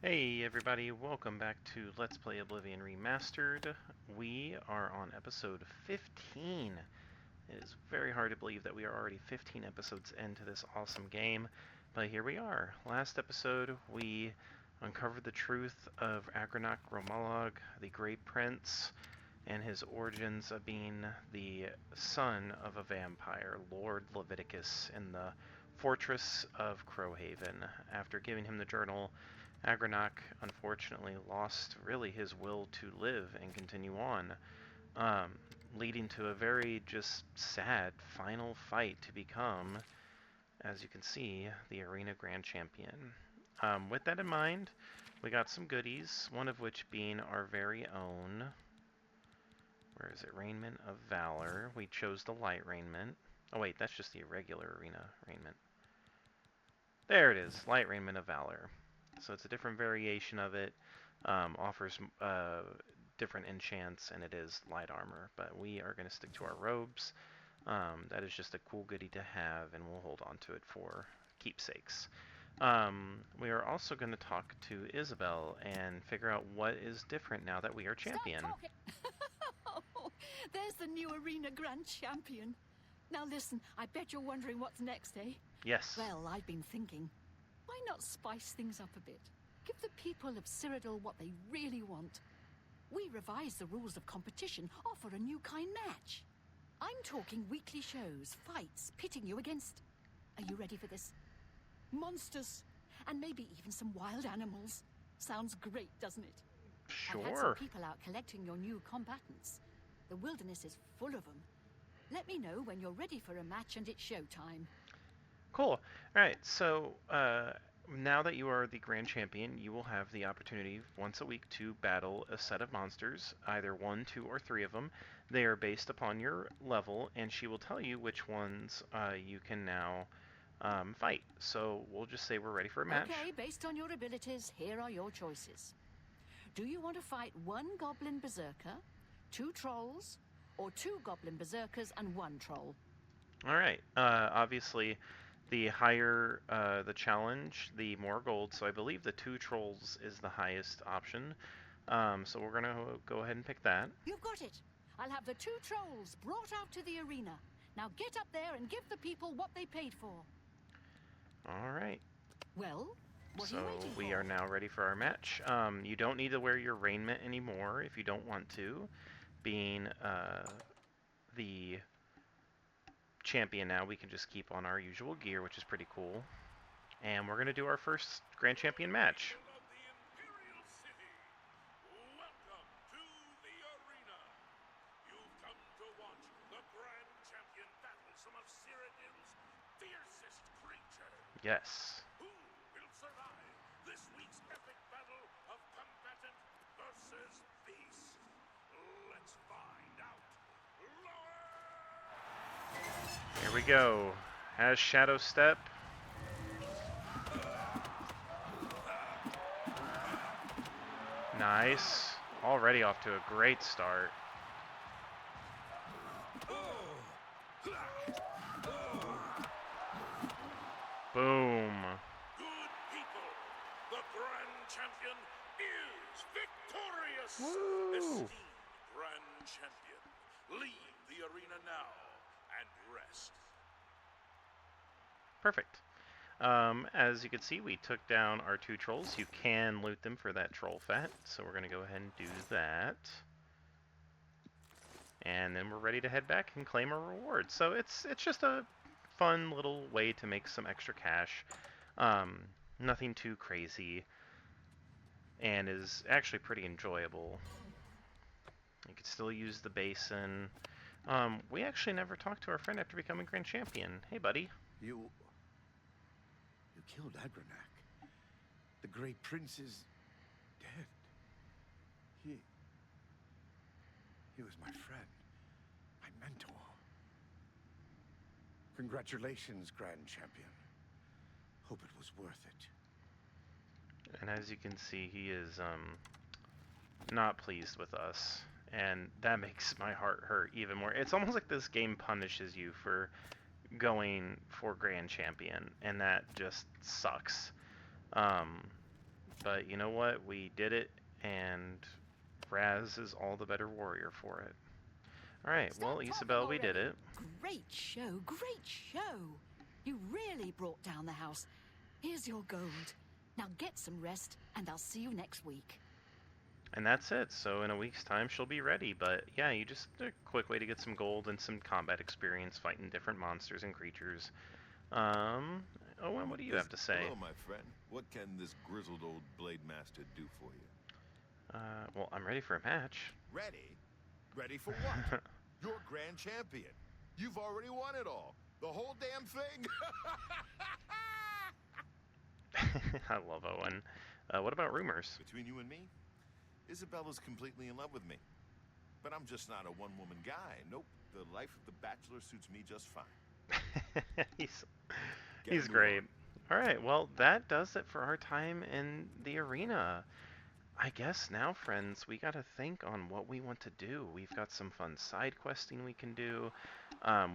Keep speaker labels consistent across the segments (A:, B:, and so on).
A: Hey everybody, welcome back to Let's Play Oblivion Remastered. We are on episode 15. It is very hard to believe that we are already 15 episodes into this awesome game, but here we are. Last episode we uncovered the truth of Agranok Romalog, the Great Prince, and his origins of being the son of a vampire, Lord Leviticus, in the fortress of Crowhaven. After giving him the journal, Agranok unfortunately lost really his will to live and continue on, um, leading to a very just sad final fight to become, as you can see, the Arena Grand Champion. With that in mind, we got some goodies, one of which being our very own, where is it, Raiment of Valor. We chose the Light Raiment. Oh wait, that's just the irregular Arena Raiment. There it is, Light Raiment of Valor. So it's a different variation of it, offers different enchants, and it is light armor. But we are going to stick to our robes. That is just a cool goodie to have, and we'll hold on to it for keepsakes. We are also going to talk to Isabel and figure out what is different now that we are champion.
B: Stop talking! Oh, there's the new Arena Grand Champion. Now listen, I bet you're wondering what's next, eh?
A: Yes.
B: Well, I've been thinking, why not spice things up a bit? Give the people of Cyrodiil what they really want. We revise the rules of competition, offer a new kind match. I'm talking weekly shows, fights, pitting you against... Are you ready for this? Monsters, and maybe even some wild animals. Sounds great, doesn't it? I've had some
A: Sure.
B: people out collecting your new combatants. The wilderness is full of them. Let me know when you're ready for a match and it's showtime.
A: Cool. Alright, so now that you are the Grand Champion, you will have the opportunity once a week to battle a set of monsters, either 1, 2, or 3 of them. They are based upon your level, and she will tell you which ones you can now fight. So we'll just say we're ready for a match.
B: Okay, based on your abilities, here are your choices. Do you want to fight 1 Goblin Berserker, 2 Trolls, or 2 Goblin Berserkers and 1 Troll?
A: Alright, obviously the higher the challenge, the more gold, so I believe the 2 Trolls is the highest option. So we're going to go ahead and pick that.
B: You've got it. I'll have the 2 Trolls brought out to the arena. Now get up there and give the people what they paid for.
A: Alright.
B: Well, what
A: So
B: are you waiting
A: we
B: for?
A: are now ready for our match. You don't need to wear your raiment anymore if you don't want to. Being the champion now, we can just keep on our usual gear, which is pretty cool. And we're going to do our first Grand Champion match. Yes.
C: Who will survive this week's epic battle of combatant versus beast? Let's find out. Lower!
A: Here we go. Has Shadow Step. Nice. Already off to a great start. Boom.
C: Good people, the Grand Champion is victorious!
A: Woo!
C: Esteemed Grand Champion, leave the arena now and rest.
A: Perfect. As you can see, we took down our 2 trolls. You can loot them for that troll fat, so we're going to go ahead and do that. And then we're ready to head back and claim our reward. So it's just a fun little way to make some extra cash. Nothing too crazy, and is actually pretty enjoyable. You could still use the basin. We actually never talked to our friend after becoming Grand Champion. Hey, buddy.
D: You killed Agranok. The Great Prince is dead. He was my friend, my mentor. Congratulations, Grand Champion. Hope it was worth it.
A: And as you can see, he is not pleased with us, and that makes my heart hurt even more. It's almost like this game punishes you for going for Grand Champion, and that just sucks. But you know what? We did it, and Raz is all the better warrior for it. Alright,
B: Stop
A: well,
B: talking
A: Isabel, we did
B: already.
A: it.
B: Great show, great show. You really brought down the house. Here's your gold. Now get some rest, and I'll see you next week.
A: And that's it. So in a week's time, she'll be ready. But yeah, you just a quick way to get some gold and some combat experience fighting different monsters and creatures. Owen, what do you have to say?
E: Hello, my friend. What can this grizzled old blade master do for you?
A: Well, I'm ready for a match.
E: Ready? Ready for what? You're grand champion. You've already won it all. The whole damn thing.
A: I love Owen. What about rumors?
E: Between you and me, Isabella's completely in love with me. But I'm just not a one-woman guy. Nope. The life of the bachelor suits me just fine.
A: he's great. All right, well, that does it for our time in the arena. I guess now, friends, we gotta think on what we want to do. We've got some fun side questing we can do.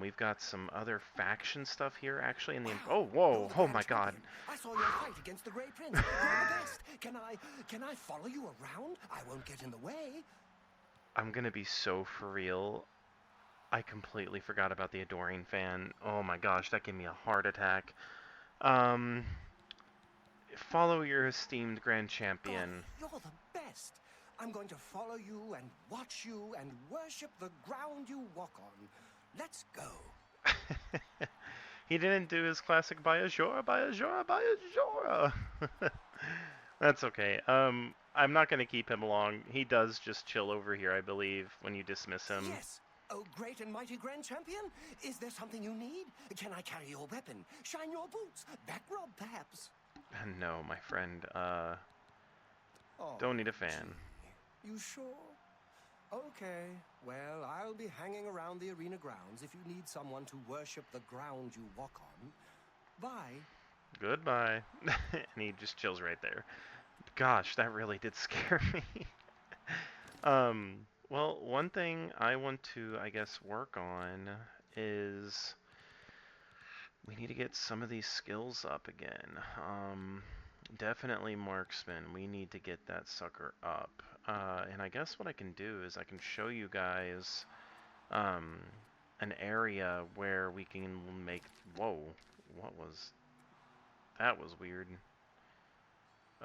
A: We've got some other faction stuff here, actually. In the oh, whoa, oh my God!
F: I saw your fight against the Grey Prince. You're the best. Can I follow you around? I won't get in the way.
A: I'm gonna be so for real. I completely forgot about the Adoring fan. Oh my gosh, that gave me a heart attack. Follow your esteemed Grand Champion.
F: God, you're the best. I'm going to follow you and watch you and worship the ground you walk on. Let's go.
A: He didn't do his classic Bayajora, Bayajora, Bayajora. That's okay. I'm not going to keep him long. He does just chill over here, I believe, when you dismiss him.
F: Yes. Oh, great and mighty Grand Champion. Is there something you need? Can I carry your weapon? Shine your boots? Back rub, perhaps?
A: No, my friend.
F: Oh,
A: Don't need a fan.
F: gee. You sure? Okay. Well, I'll be hanging around the arena grounds if you need someone to worship the ground you walk on. Bye.
A: Goodbye. And he just chills right there. Gosh, that really did scare me. Well, one thing I want to, I guess, work on is we need to get some of these skills up again. Definitely marksman. We need to get that sucker up. And I guess what I can do is I can show you guys an area where we can make... Whoa, what was... That was weird.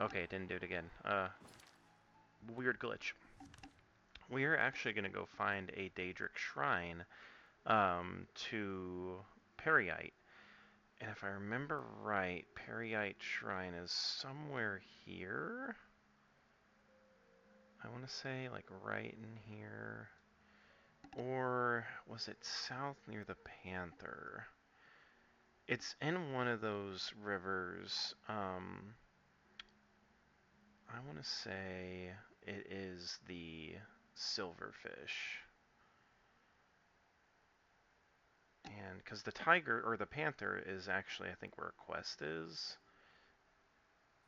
A: Okay, didn't do it again. Weird glitch. We're actually going to go find a Daedric Shrine to Periite. And if I remember right, Periite Shrine is somewhere here. I want to say, like, right in here. Or was it south near the Panther? It's in one of those rivers. I want to say it is the Silverfish. And because the tiger, or the panther, is actually, I think, where a quest is.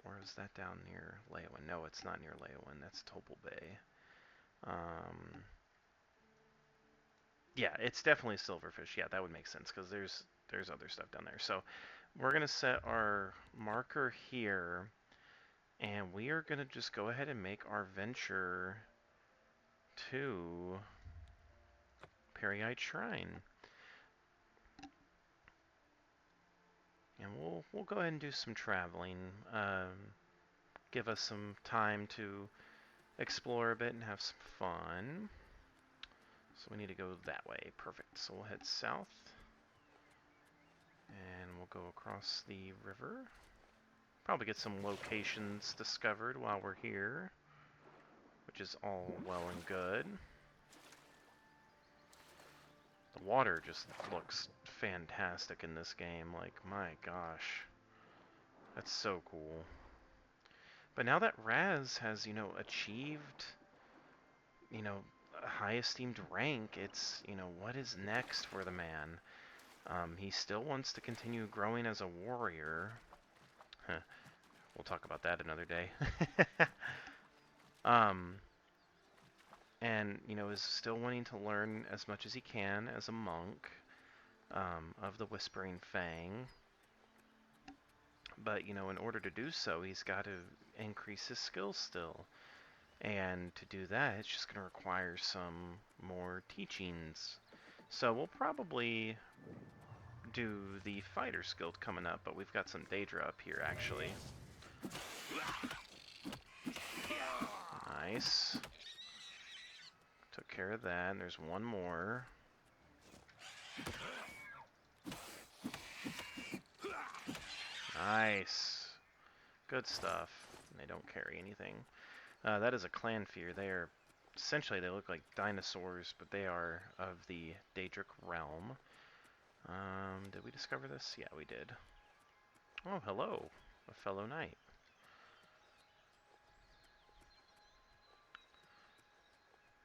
A: Or is that down near Leyawan? No, it's not near Leyawan. That's Topal Bay. Yeah, it's definitely Silverfish. Yeah, that would make sense, because there's other stuff down there. So we're going to set our marker here, and we are going to just go ahead and make our venture to Periite Shrine. And we'll go ahead and do some traveling. Give us some time to explore a bit and have some fun. So we need to go that way. Perfect. So we'll head south. And we'll go across the river. Probably get some locations discovered while we're here, which is all well and good. The water just looks fantastic in this game. Like, my gosh. That's so cool. But now that Raz has, achieved, a high esteemed rank, it's, what is next for the man? He still wants to continue growing as a warrior. Huh. We'll talk about that another day. And, is still wanting to learn as much as he can as a monk of the Whispering Fang. But, in order to do so, he's got to increase his skills still. And to do that, it's just going to require some more teachings. So we'll probably do the Fighter's Guild coming up, but we've got some Daedra up here, actually. Nice. Took care of that, and there's one more. Nice. Good stuff. And they don't carry anything. That is a clan fear. They are, essentially, they look like dinosaurs, but they are of the Daedric realm. Did we discover this? Yeah, we did. Oh, hello, a fellow knight.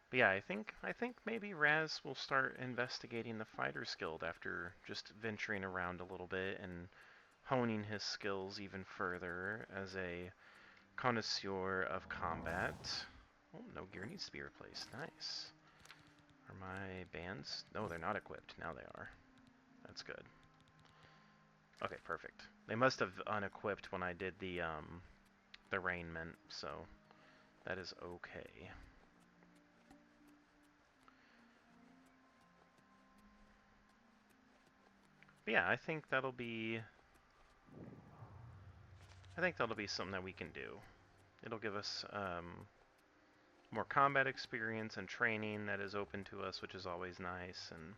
A: But yeah, I think maybe Raz will start investigating the Fighters Guild after just venturing around a little bit and honing his skills even further as a connoisseur of combat. Oh, no gear needs to be replaced. Nice. Are my bands? No, they're not equipped. Now they are. That's good. Okay, perfect. They must have unequipped when I did the raiment, so that is okay. But yeah, I think that'll be something that we can do. It'll give us more combat experience and training that is open to us, which is always nice. And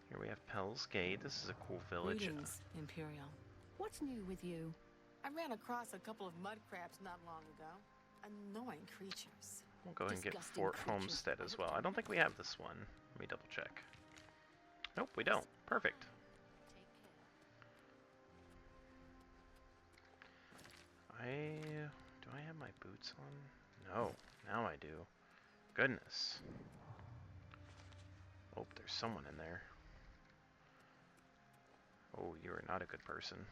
A: here we have Pell's Gate. This is a cool village.
G: Greetings, Imperial.
B: What's new with you?
G: I ran across a couple of mud crabs not long ago. Annoying creatures.
A: We'll go ahead and get
B: Disgusting
A: Fort
B: creatures.
A: Homestead as well. I don't think we have this one. Let me double check. Nope, we don't. Perfect. Do I have my boots on? No, now I do. Goodness. Oh, there's someone in there. Oh, you are not a good person.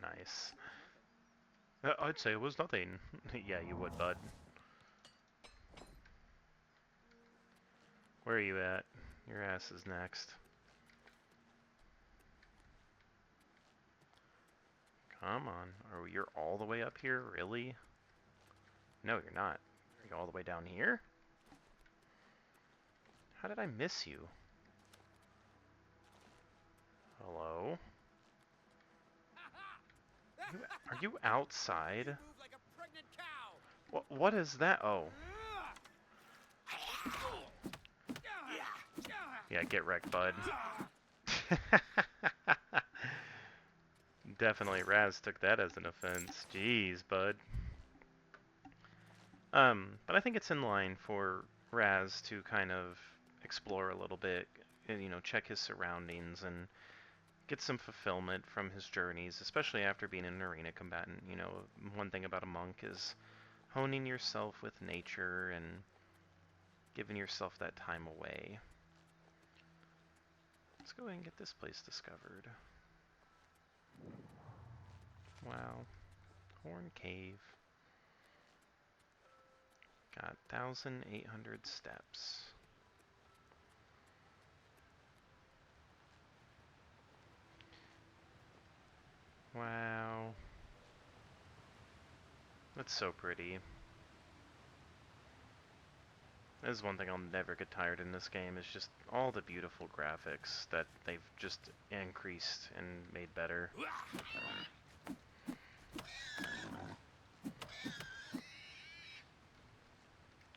A: Nice. I'd say it was nothing. Yeah, you would, bud. Where are you at? Your ass is next. Come on. Oh, you're all the way up here? Really? No, you're not. Are you all the way down here? How did I miss you? Hello? Are you outside? What is that? Oh. Yeah, get wrecked, bud. Definitely Raz took that as an offense. Jeez, bud. But I think it's in line for Raz to kind of explore a little bit, and, check his surroundings and get some fulfillment from his journeys, especially after being an arena combatant. One thing about a monk is honing yourself with nature and giving yourself that time away. Let's go ahead and get this place discovered. Wow. Horn Cave. Got 1,800 steps. Wow. That's so pretty. That is one thing I'll never get tired in this game, is just all the beautiful graphics that they've just increased and made better.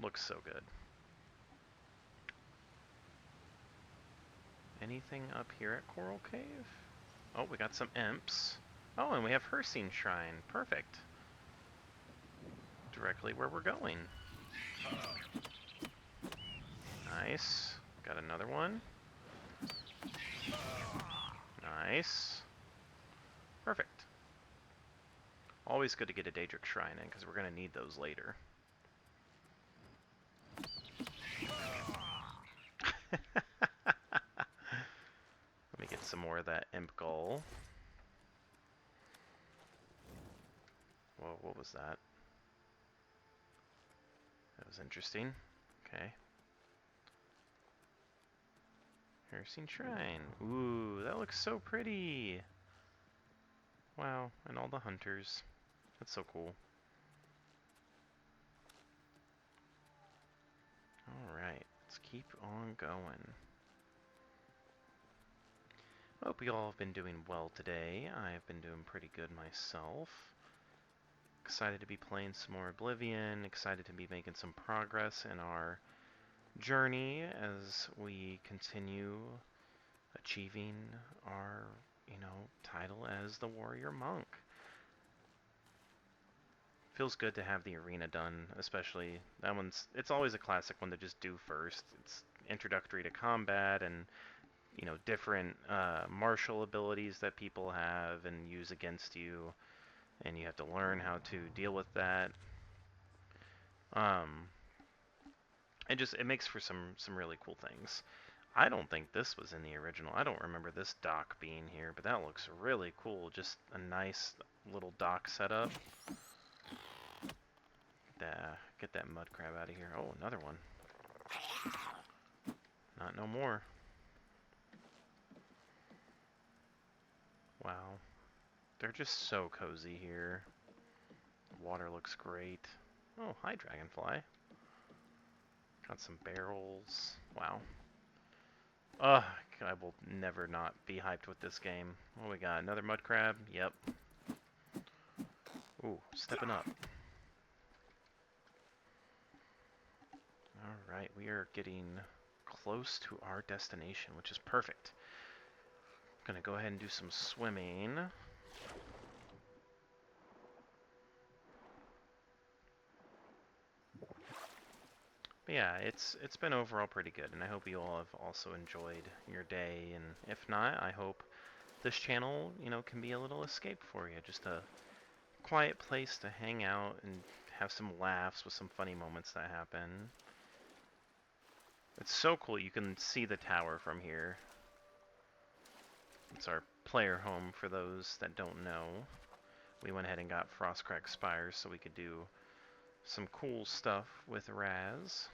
A: Looks so good. Anything up here at Coral Cave? Oh, we got some imps. Oh, and we have Daedric Shrine. Perfect. Directly where we're going. Nice. Got another one. Nice. Perfect. Always good to get a Daedric Shrine in, because we're going to need those later. Let me get some more of that imp goal. Whoa, what was that? That was interesting. Okay. Heresy Shrine. Ooh, that looks so pretty. Wow, and all the hunters. That's so cool. Alright, let's keep on going. Hope you all have been doing well today. I have been doing pretty good myself. Excited to be playing some more Oblivion, excited to be making some progress in our journey as we continue achieving our, title as the Warrior Monk. Feels good to have the arena done, especially that it's always a classic one to just do first. It's introductory to combat and, different martial abilities that people have and use against you, and you have to learn how to deal with that. It makes for some really cool things. I don't think this was in the original. I don't remember this dock being here, but that looks really cool. Just a nice little dock setup. Get that mud crab out of here. Oh, another one. Not no more. Wow. They're just so cozy here. The water looks great. Oh, hi, dragonfly. Got some barrels. Wow. Ugh, I will never not be hyped with this game. What we got? Another mud crab? Yep. Ooh, stepping up. Alright, we are getting close to our destination, which is perfect. Gonna go ahead and do some swimming. But yeah, it's been overall pretty good, and I hope you all have also enjoyed your day, and if not, I hope this channel, can be a little escape for you. Just a quiet place to hang out and have some laughs with some funny moments that happen. It's so cool, you can see the tower from here. It's our player home for those that don't know. We went ahead and got Frostcrack Spires so we could do some cool stuff with Raz.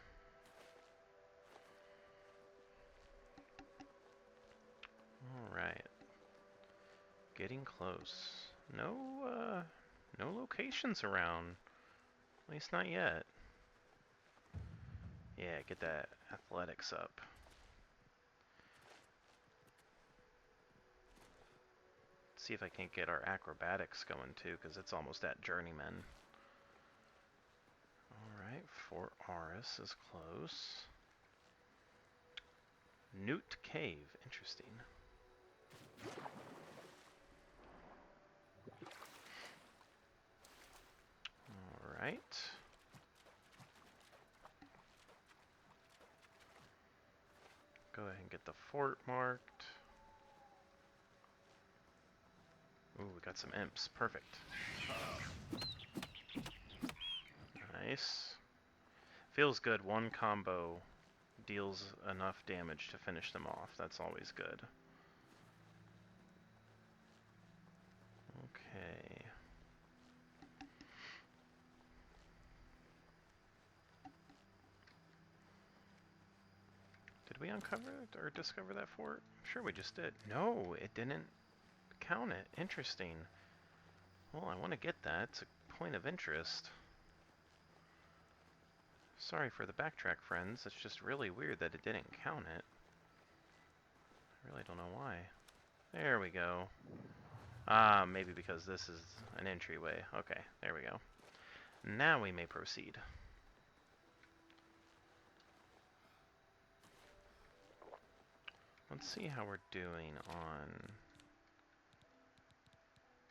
A: Alright. Getting close. No locations around. At least not yet. Yeah, get that athletics up. See if I can't get our acrobatics going too, because it's almost at Journeyman. Alright, Fort Aris is close. Newt Cave, interesting. Alright. Go ahead and get the fort marked. Ooh, we got some imps. Perfect. Nice. Feels good. One combo deals enough damage to finish them off. That's always good. Okay. Did we uncover it or discover that fort? I'm sure we just did. No, it didn't count it. Interesting. Well, I want to get that. It's a point of interest. Sorry for the backtrack, friends. It's just really weird that it didn't count it. I really don't know why. There we go. Ah, maybe because this is an entryway. Okay, there we go. Now we may proceed. Let's see how we're doing on...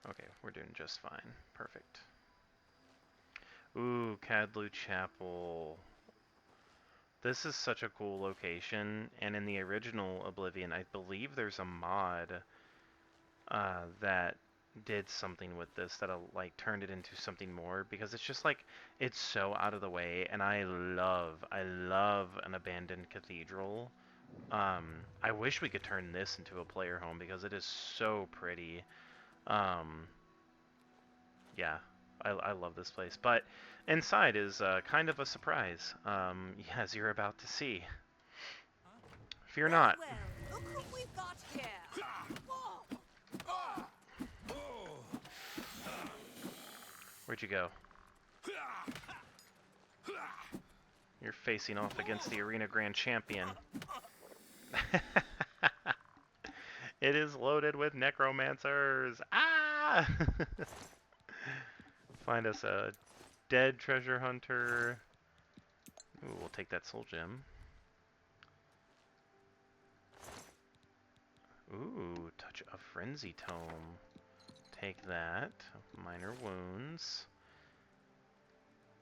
A: Okay, we're doing just fine. Perfect. Ooh, Cadlu Chapel. This is such a cool location, and in the original Oblivion, I believe there's a mod that did something with this that like turned it into something more, because it's just like it's so out of the way, and I love an abandoned cathedral. I wish we could turn this into a player home because it is so pretty. Yeah, I love this place. But inside is kind of a surprise, as you're about to see. Fear not.
H: Well, look who we've got here.
A: Where'd you go? You're facing off against the Arena Grand Champion. It is loaded with necromancers. Ah! Find us a dead treasure hunter. Ooh, we'll take that soul gem. Ooh, touch of frenzy tome. Take that. Minor wounds.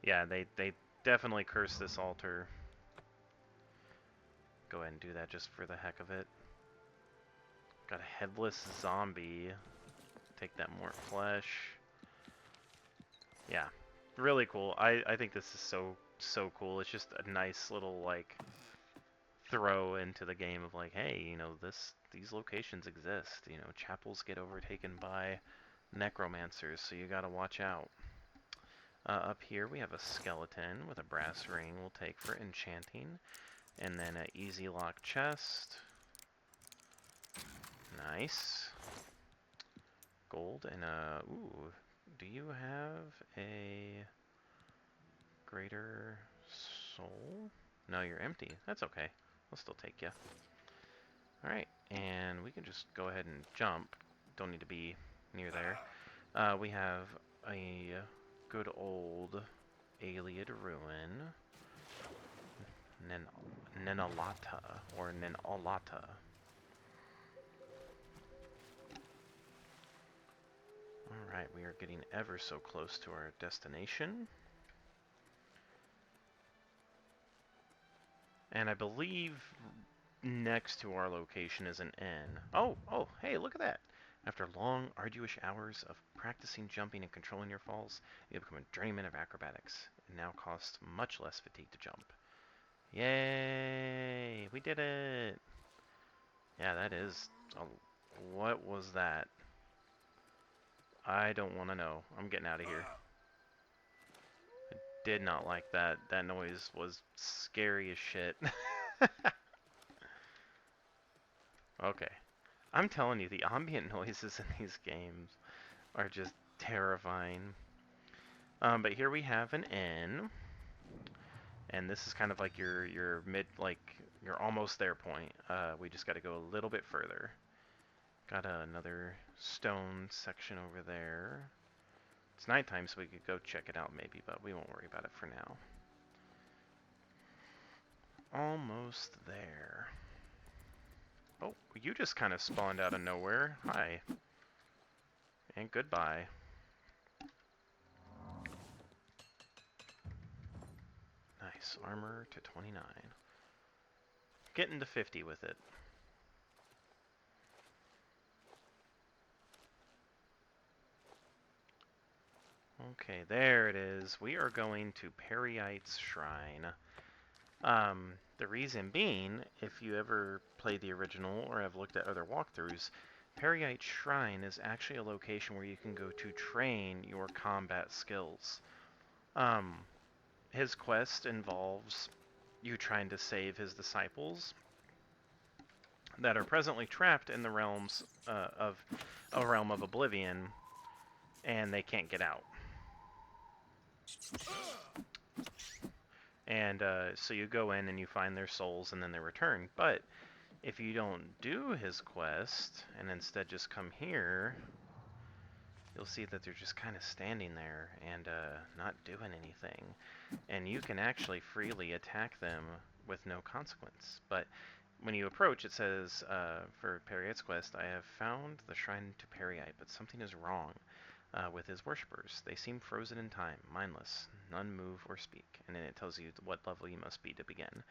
A: Yeah, they definitely curse this altar. Go ahead and do that just for the heck of it. Got a headless zombie. Take that more flesh. Yeah, really cool. I think this is so cool. It's just a nice little like throw into the game of like, hey, you know, these locations exist. You know, chapels get overtaken by necromancers, so you gotta watch out. Up here we have a skeleton with a brass ring we'll take for enchanting. And then an easy lock chest. Nice. Gold and ooh, do you have a greater soul? No, you're empty. That's okay. I'll still take you. Alright, and we can just go ahead and jump. Don't need to be near there. We have a good old Ayleid ruin. Nenalata, or Nenalata. Alright, we are getting ever so close to our destination. And I believe next to our location is an inn. Oh, hey, look at that! After long, arduous hours of practicing jumping and controlling your falls, you become a journeyman of acrobatics. It now costs much less fatigue to jump. Yay! We did it! Yeah, that is... what was that? I don't want to know. I'm getting out of here. I did not like that. That noise was scary as shit. Okay. I'm telling you, the ambient noises in these games are just terrifying. But here we have an inn. And this is kind of like your mid, like, you're almost there point. We just got to go a little bit further. Got another stone section over there. It's nighttime, so we could go check it out maybe, but we won't worry about it for now. Almost there. Oh, you just kind of spawned out of nowhere. Hi. And goodbye. Nice. Armor to 29. Getting to 50 with it. Okay, there it is. We are going to Periite's Shrine. The reason being, if you ever played the original or have looked at other walkthroughs, Periite's Shrine is actually a location where you can go to train your combat skills. His quest involves you trying to save his disciples that are presently trapped in the realms of a realm of Oblivion, and they can't get out. And so you go in and you find their souls and then they return. But if you don't do his quest and instead just come here, you'll see that they're just kind of standing there and not doing anything. And you can actually freely attack them with no consequence. But when you approach, it says, for Periite's quest, I have found the shrine to Periite, but something is wrong with his worshippers. They seem frozen in time, mindless, none move or speak. And then it tells you what level you must be to begin.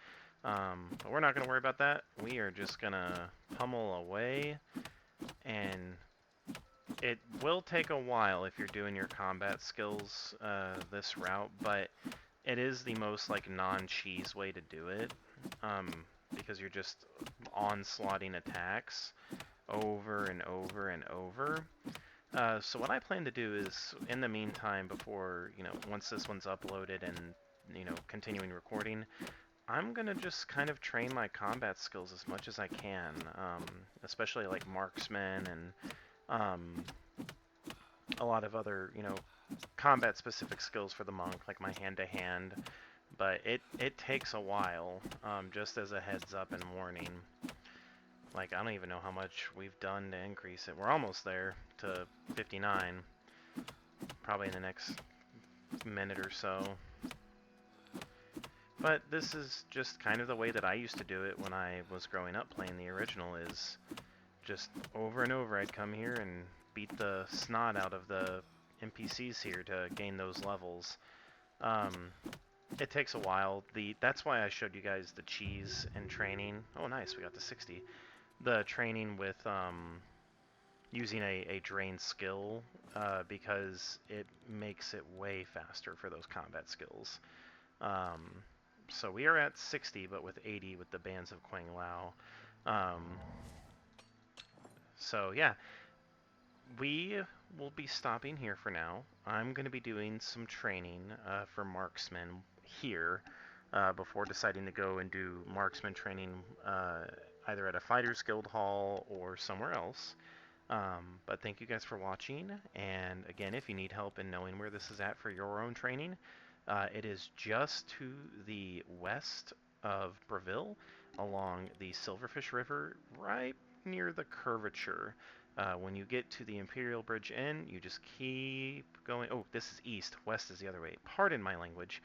A: But we're not going to worry about that. We are just going to pummel away, and it will take a while if you're doing your combat skills this route, but it is the most like non-cheese way to do it, because you're just onslaughting attacks over and over and over. So what I plan to do is, in the meantime, before, once this one's uploaded and, continuing recording, I'm gonna just kind of train my combat skills as much as I can, especially like marksman and a lot of other, combat-specific skills for the monk, like my hand-to-hand. But it takes a while, just as a heads up and warning. Like, I don't even know how much we've done to increase it. We're almost there to 59, probably in the next minute or so. But this is just kind of the way that I used to do it when I was growing up playing the original, is just over and over I'd come here and beat the snot out of the NPCs here to gain those levels. It takes a while. That's why I showed you guys the cheese and training. Oh nice, we got to 60. The training with using a drain skill, because it makes it way faster for those combat skills. So we are at 60, but with 80 with the Bands of Quang Lao. So yeah, we will be stopping here for now. I'm going to be doing some training for marksmen here before deciding to go and do marksman training either at a Fighters Guild Hall or somewhere else. But thank you guys for watching, and again, if you need help in knowing where this is at for your own training, it is just to the west of Breville, along the Silverfish River, right near the curvature. When you get to the Imperial Bridge Inn, you just keep going. Oh, this is east. West is the other way. Pardon my language.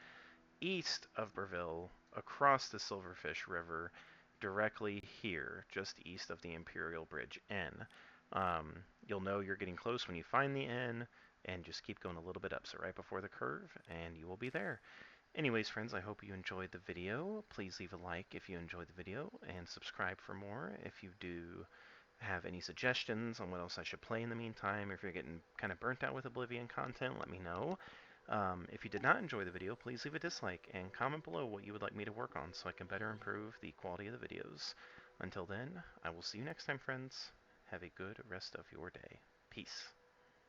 A: East of Breville, across the Silverfish River, directly here, just east of the Imperial Bridge Inn. You'll know you're getting close when you find the inn, and just keep going a little bit up, so right before the curve, and you will be there. Anyways, friends, I hope you enjoyed the video. Please leave a like if you enjoyed the video, and subscribe for more if you do have any suggestions on what else I should play in the meantime, or if you're getting kind of burnt out with Oblivion content, let me know. If you did not enjoy the video, please leave a dislike and comment below what you would like me to work on so I can better improve the quality of the videos. Until then, I will see you next time, friends. Have a good rest of your day. Peace.